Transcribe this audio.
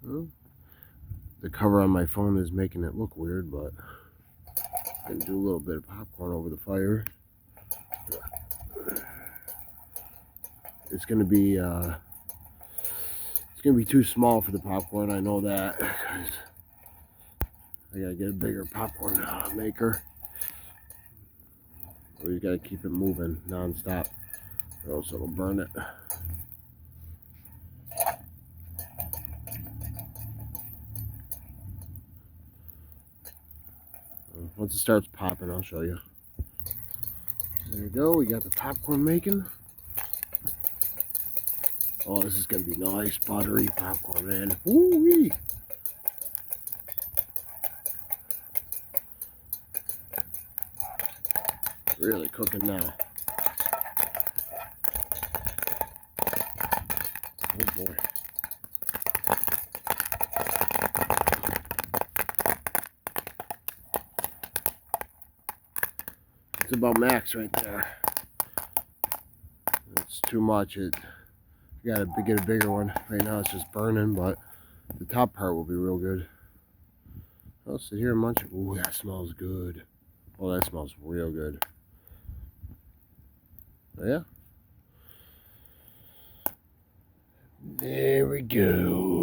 Well, the cover on my phone is making it look weird, but I can do a little bit of popcorn over the fire. It's gonna be too small for the popcorn. I know that, because I gotta get a bigger popcorn maker. We gotta keep it moving non-stop, or else it'll burn it. Once it starts popping, I'll show you. There you go. We got the popcorn making. Oh, this is gonna be nice, buttery popcorn, man. Woo-wee! Really cooking now. Oh boy. It's about max right there. It's too much. You gotta get a bigger one. Right now it's just burning, but the top part will be real good. I'll sit here and munch it. Ooh, that smells good. Oh, that smells real good. Yeah. There we go.